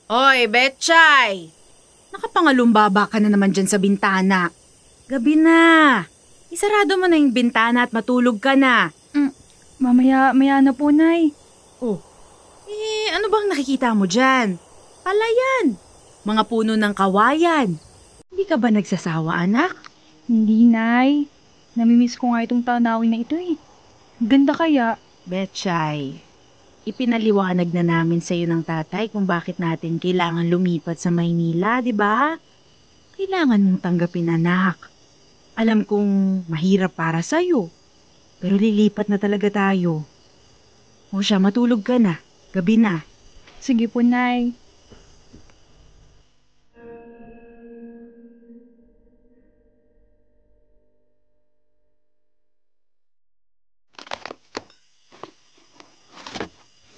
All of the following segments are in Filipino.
Oy, Betchay! Nakapangalumbaba ka na naman dyan sa bintana. Gabi na. Isarado mo na yung bintana at matulog ka na. Maya na po, Nay. Oh, ano bang nakikita mo dyan? Palayan. Mga puno ng kawayan. Hindi ka ba nagsasawa, anak? Hindi, Nay. Namimiss ko nga itong tanawin na ito eh. Ganda kaya. Betchay, ipinaliwanag na namin sa iyo ng tatay kung bakit natin kailangan lumipat sa Maynila, di ba? Kailangan mong tanggapin, anak. Alam kong mahirap para sa'yo, pero lilipat na talaga tayo. O siya, matulog ka na. Gabi na. Sige po, Nay.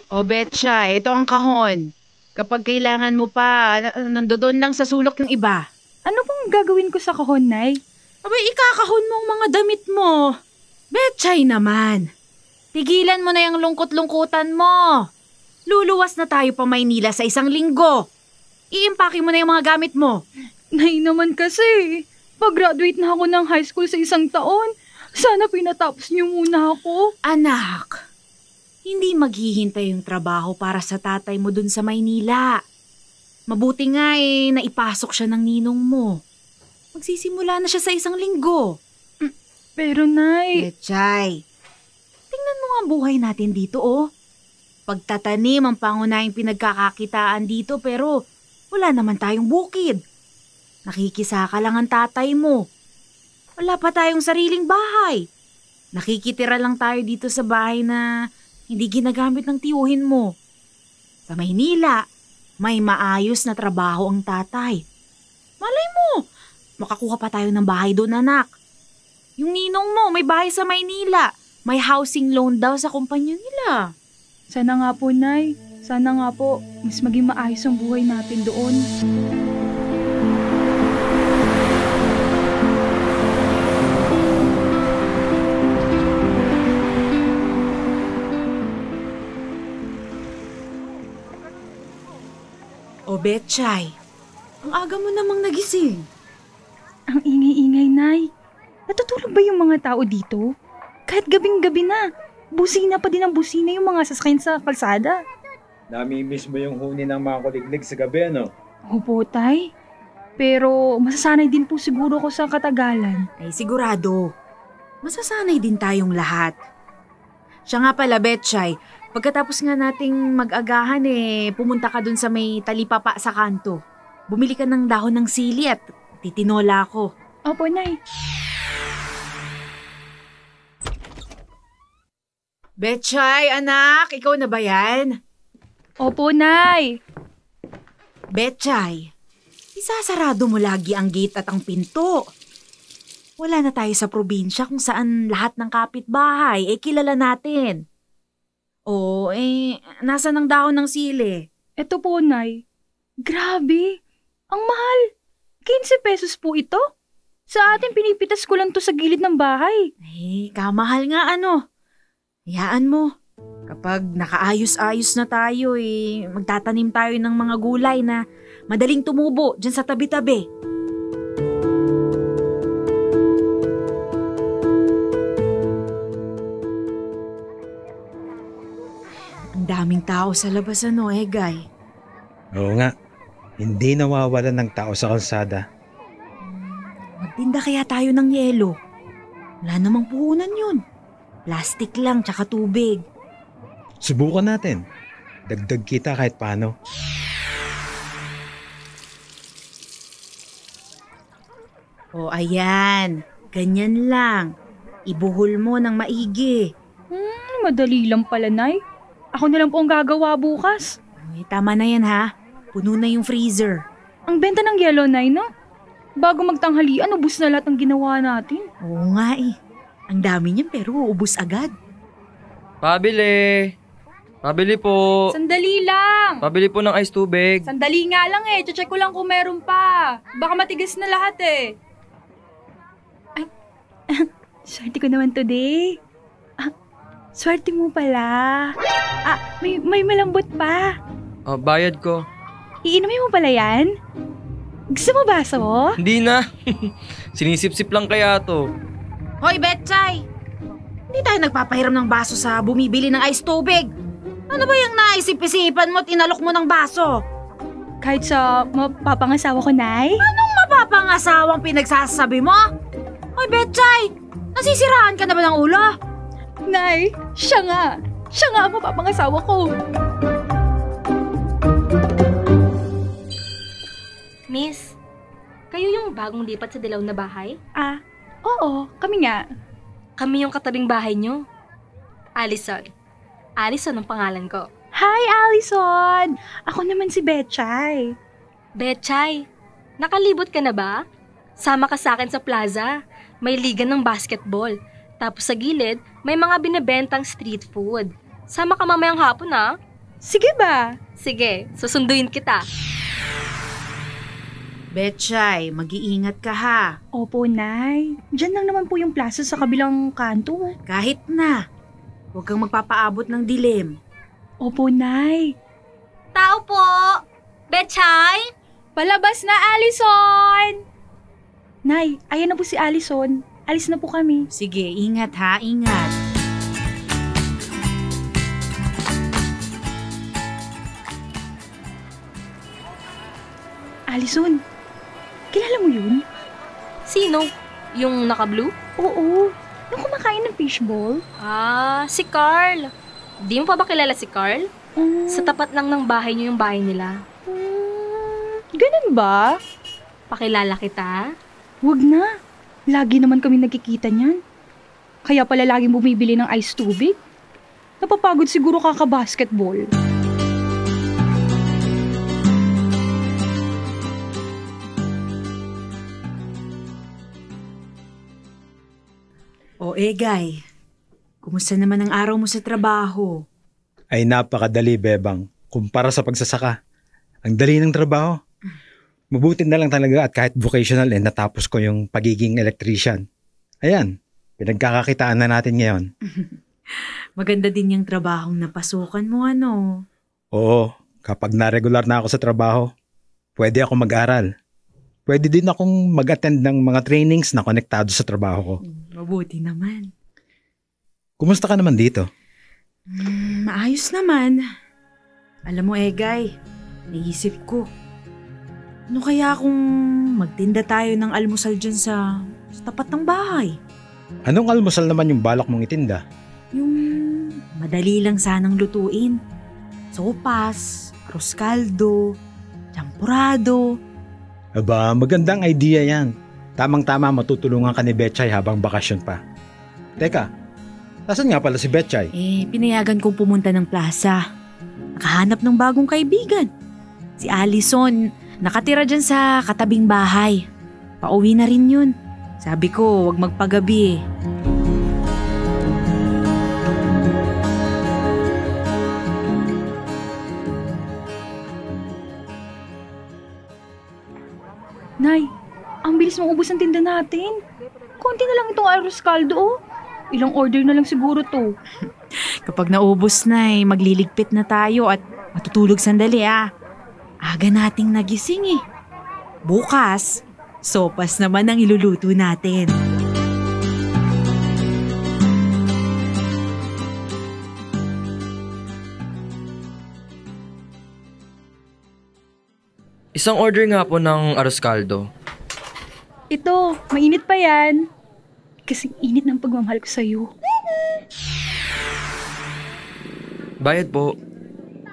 O Betcha, ito ang kahon. Kapag kailangan mo pa, nandoon lang sa sulok yung iba. Ano pong gagawin ko sa kahon, Nay? Abay, ikakahon mo ang mga damit mo. Betchay naman. Tigilan mo na yung lungkot-lungkutan mo. Luluwas na tayo pa Maynila sa 1 linggo. Iimpake mo na yung mga gamit mo. Nay naman kasi. Pag-graduate na ako ng high school sa 1 taon. Sana pinatapos niyo muna ako. Anak, hindi maghihintay yung trabaho para sa tatay mo dun sa Maynila. Mabuti nga naipasok siya ng ninong mo. Magsisimula na siya sa 1 linggo. Pero, Nay... Betchay, tingnan mo nga ang buhay natin dito, oh. Pagtatanim ang pangunahing pinagkakakitaan dito pero wala naman tayong bukid. Nakikisaka lang ang tatay mo. Wala pa tayong sariling bahay. Nakikitira lang tayo dito sa bahay na hindi ginagamit ng tiyuhin mo. Sa Maynila, may maayos na trabaho ang tatay. Malay mo, makakuha pa tayo ng bahay doon, anak. Yung ninong mo may bahay sa Maynila. May housing loan daw sa kumpanya nila. Sana nga po, Nay. Sana nga po, mas maging maayos ang buhay natin doon. O Betchay, ang aga mo namang nagising. Ang ingay-ingay, Nay. Natutulog ba yung mga tao dito? Kahit gabing-gabi na. Busina pa din ang busina yung mga sasakyan sa kalsada. Namimiss mo yung huni ng mga kuliglig sa gabi, ano? Opo, Tay. Pero masasanay din po siguro ko sa katagalan. Ay sigurado, masasanay din tayong lahat. Siya nga pala, Betchay, pagkatapos nga nating mag-agahan pumunta ka dun sa may talipapa sa kanto. Bumili ka ng dahon ng sili at titinola ko. Opo, Nay. Betchay, anak, ikaw na ba yan? Opo, Nay. Betchay, isasarado mo lagi ang gate at ang pinto. Wala na tayo sa probinsya kung saan lahat ng kapitbahay kilala natin. O, nasan ang dahon ng sili? Eto po, Nay. Grabe. Ang mahal. 15 pesos po ito. Sa atin, pinipitas ko lang to sa gilid ng bahay. Kamahal nga ano. Hayaan mo. Kapag nakaayos-ayos na tayo, magtatanim tayo ng mga gulay na madaling tumubo dyan sa tabi-tabi. Ang daming tao sa labas, Egay? Oo nga. Hindi nawawalan ng tao sa kalsada. Magtinda kaya tayo ng yelo. Wala namang puhunan yun. Plastic lang, tsaka tubig. Subukan natin. Dagdag kita kahit paano. O ayan, ganyan lang. Ibuhol mo ng maigi. Madali lang pala, Nay. Ako na lang po ang gagawa bukas. Tama na yan ha. Puno na yung freezer. Ang benta ng yellow, Nay, no? Bago magtanghalian, ubus na lahat ng ginawa natin. Oo nga Ang dami niyan pero uubos agad. Pabili! Pabili po! Sandali lang! Pabili po ng ice tubig. Sandali nga lang check ko lang kung meron pa. Baka matigas na lahat Ay, swerte ko naman today. Swerte mo pala. May malambot pa. Bayad ko. Iinumin mo pala yan? Gusto mo baso? Hindi na. Sinisip-sip lang kaya to. Hoy, Betchay! Hindi tayo nagpapahiram ng baso sa bumibili ng ice tubig. Ano ba yung naisip-isipan mo at inalok mo ng baso? Kahit sa mapapangasawa ko, Nay? Mapapangasawang pinagsasabi mo? Hoy, Betchay! Nasisiraan ka na ba ng ulo? Nay, siya nga. Siya nga ang mapapangasawa ko. Miss, kayo yung bagong lipat sa dilaw na bahay? Oo, kami nga. Kami yung katabing bahay nyo. Allison. Allison ang pangalan ko. Hi, Allison! Ako naman si Betchay. Betchay, nakalibot ka na ba? Sama ka sa akin sa plaza. May liga ng basketball. Tapos sa gilid, may mga binebentang street food. Sama ka mamayang hapon, ha? Sige ba? Sige, susunduin kita. Betchay, mag-iingat ka ha. Opo, Nay. Diyan lang naman po yung plaza sa kabilang kanto. Kahit na. Huwag kang magpapaabot ng dilim. Opo, Nay. Tao po! Betchay! Palabas na, Allison! Nay, ayan na po si Allison. Alis na po kami. Sige, ingat ha, ingat. Allison, kilala mo yun? Sino? Yung naka-blue? Oo, yung kumakain ng fishball. Si Carl. Di mo pa ba kilala si Carl? Sa tapat lang ng bahay niyo yung bahay nila. Ganun ba? Pakilala kita? Wag na. Lagi naman kami nagkikita niyan. Kaya pala laging bumibili ng ice tubig. Napapagod siguro kaka-basketball. O Egay, kumusta naman ang araw mo sa trabaho? Ay napakadali, Bebang, kumpara sa pagsasaka. Ang dali ng trabaho. Mabuti na lang talaga at kahit vocational natapos ko yung pagiging electrician. Ayan, pinagkakakitaan na natin ngayon. Maganda din yung trabahong napasukan mo, ano? Oo, kapag na-regular na ako sa trabaho, pwede ako mag-aral. Pwede din akong mag-attend ng mga trainings na konektado sa trabaho ko. Mabuti naman. Kumusta ka naman dito? Maayos naman. Alam mo, Egay, naisip ko. Ano kaya kung magtinda tayo ng almusal dyan sa tapat ng bahay? Anong almusal naman yung balak mong itinda? Yung madali lang sanang lutuin. Sopas, arroz caldo, champurado. Aba, magandang idea yan. Tamang-tama matutulungan ka ni Betchay habang bakasyon pa. Teka, nasan nga pala si Betchay? Pinayagan kong pumunta ng plaza. Nakahanap ng bagong kaibigan. Si Allison, nakatira dyan sa katabing bahay. Pauwi na rin yun. Sabi ko, wag magpagabi eh. Nay, ang bilis mong ubos ang tinda natin. Konti na lang itong arroz caldo, oh. Ilang order na lang siguro to. Kapag naubos na magliligpit na tayo at matutulog sandali ah. Aga nating nagising eh. Bukas, sopas naman ang iluluto natin. Isang order nga po ng arroz caldo. Ito, mainit pa yan. Kasing init ng pagmamahal ko sa'yo. Bayad po.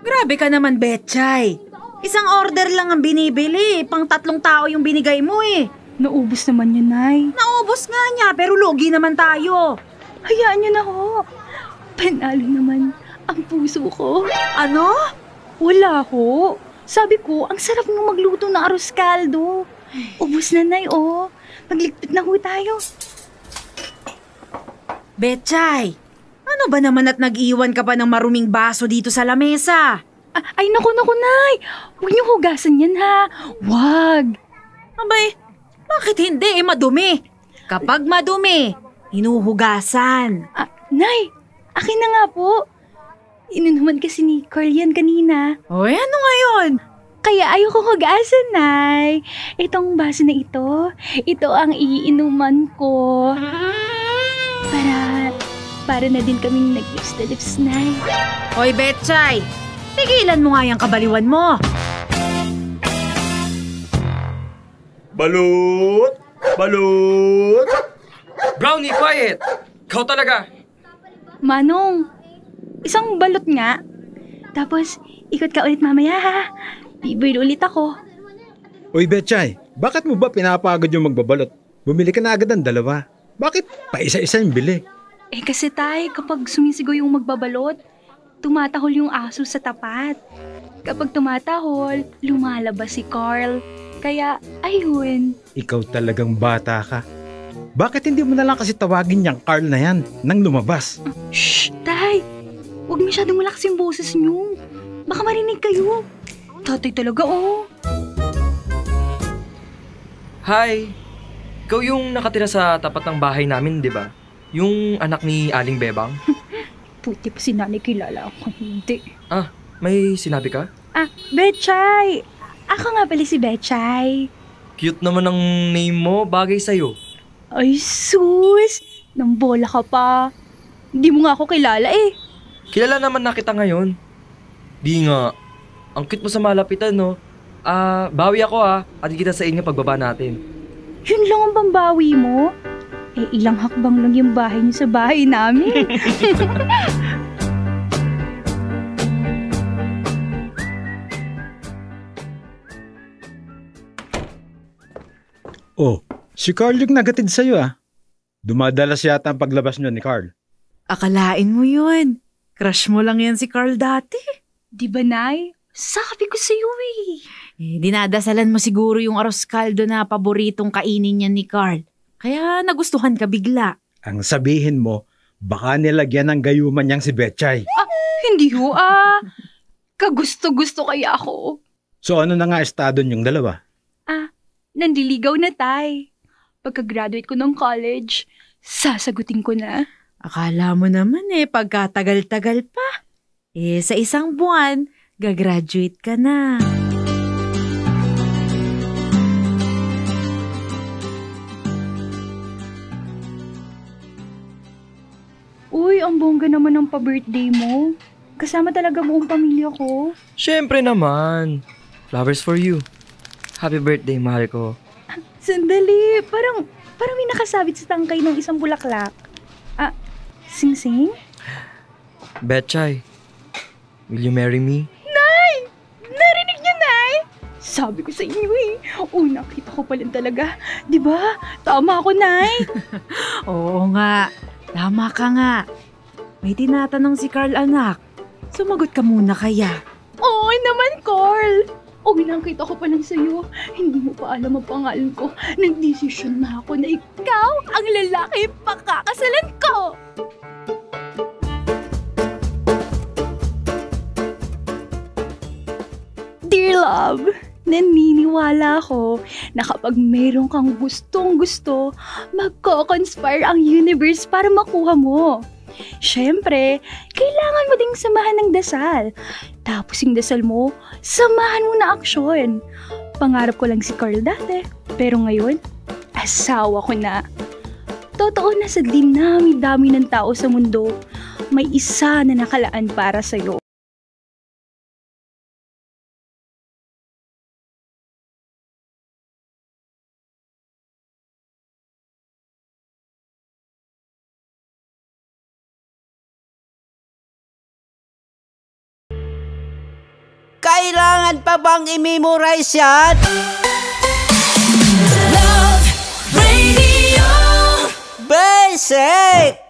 Grabe ka naman, Betchay. Isang order lang ang binibili. Pang 3 tao yung binigay mo eh. Naubos naman yun, Nay. Naubos nga niya pero lugi naman tayo. Hayaan niyo na ho. Panalo naman ang puso ko. Ano? Wala ho. Sabi ko, ang sarap ng magluto ng arroz caldo. Ubus na, Nay, oh. Magligpit na ho tayo. Betchay, ano ba naman at nag-iwan ka pa ng maruming baso dito sa lamesa? Ay, naku, Nay. Huwag niyo hugasan yan, ha. Wag. Abay, bakit hindi? Madumi. Kapag madumi, hinuhugasan. Nay, akin na nga po. Inunuman kasi ni Carl yan kanina. Oy, ano ngayon? Kaya ayoko mag-asa, Nay. Itong baso na ito ang iinuman ko. Para na din kaming nag-lips na lips, Nay. Hoy, Betchay! Tigilan mo nga yung kabaliwan mo! Balut! Balut! Brownie, quiet! Ikaw talaga! Manong, isang balot nga. Tapos, ikot ka ulit mamaya, ha? Bibili ulit ako. Uy, Betchay, bakit mo ba pinapagod yung magbabalot? Bumili ka na agad ng dalawa. Bakit pa isa-isa yung bili? Kasi tay, kapag sumisigaw yung magbabalot, tumatahol yung aso sa tapat. Kapag tumatahol, lumalabas si Carl. Kaya, ayun. Ikaw talagang bata ka. Bakit hindi mo na lang kasi tawagin yung Carl na yan nang lumabas? Shh, tay! Huwag masyadong malakas yung boses niyo. Baka marinig kayo. Tatay talaga, oh. Hi! Ikaw yung nakatira sa tapat ng bahay namin, di ba? Yung anak ni Aling Bebang? Puti pa si nanay, kilala ako. Hindi. Ah, may sinabi ka? Betchay! Ako nga pala si Betchay. Cute naman ang name mo, bagay sa'yo. Ay, sus! Nambola ka pa. Hindi mo nga ako kilala eh. Kilala naman na kita ngayon. Di nga. Ang cute mo sa malapitan, no? Bawi ako at kita sa inyo pagbaba natin. Yun lang ang pambawi mo? Ilang hakbang lang yung bahay niyo sa bahay namin. Oh, si Carl yung nagatid sa'yo Dumadalas yata ang paglabas niyo ni Carl. Akalain mo yun. Crush mo lang yan si Carl dati. Di ba, Nay? Sabi ko sa'yo Dinadasalan mo siguro yung arroz caldo na paboritong kainin niya ni Carl. Kaya nagustuhan ka bigla. Ang sabihin mo, baka nilagyan ng gayuman niyang si Betchay. Hindi ho Kagusto-gusto kaya ako. So ano na nga estado niyong dalawa? Nandiligaw na, Tay. Pagka-graduate ko ng college, sasagutin ko na. Akala mo naman pagkatagal-tagal pa. Sa isang buwan, gagraduate ka na. Uy, ang bongga naman ng pa-birthday mo. Kasama talaga buong pamilya ko. Siyempre naman. Flowers for you. Happy birthday, mahal ko. Sandali, parang may nakasabit sa tangkay ng isang bulaklak. Sing-sing? Betchay, will you marry me? Nay! Narinig niyo, Nay? Sabi ko sa inyo nakita ko pa lang talaga. Diba? Tama ako, Nay. Oo nga. Tama ka nga. May tinatanong si Carl, anak. Sumagot ka muna kaya. Oo naman, Carl. Nakita ko pa lang sa'yo. Hindi mo pa alam ang pangalan ko. Nagdesisyon na ako na ikaw ang lalaki pakakasalan ko. Dear love, naniniwala ako na kapag mayroon kang gustong-gusto, magko-conspire ang universe para makuha mo. Siyempre, kailangan mo ding samahan ng dasal. Tapos yung dasal mo, samahan mo na aksyon. Pangarap ko lang si Carl dati, pero ngayon, asawa ko na. Totoo na sa dinami-dami ng tao sa mundo, may isa na nakalaan para sa'yo. Kailangan pa bang i-memorize yan? Love Radio Basic!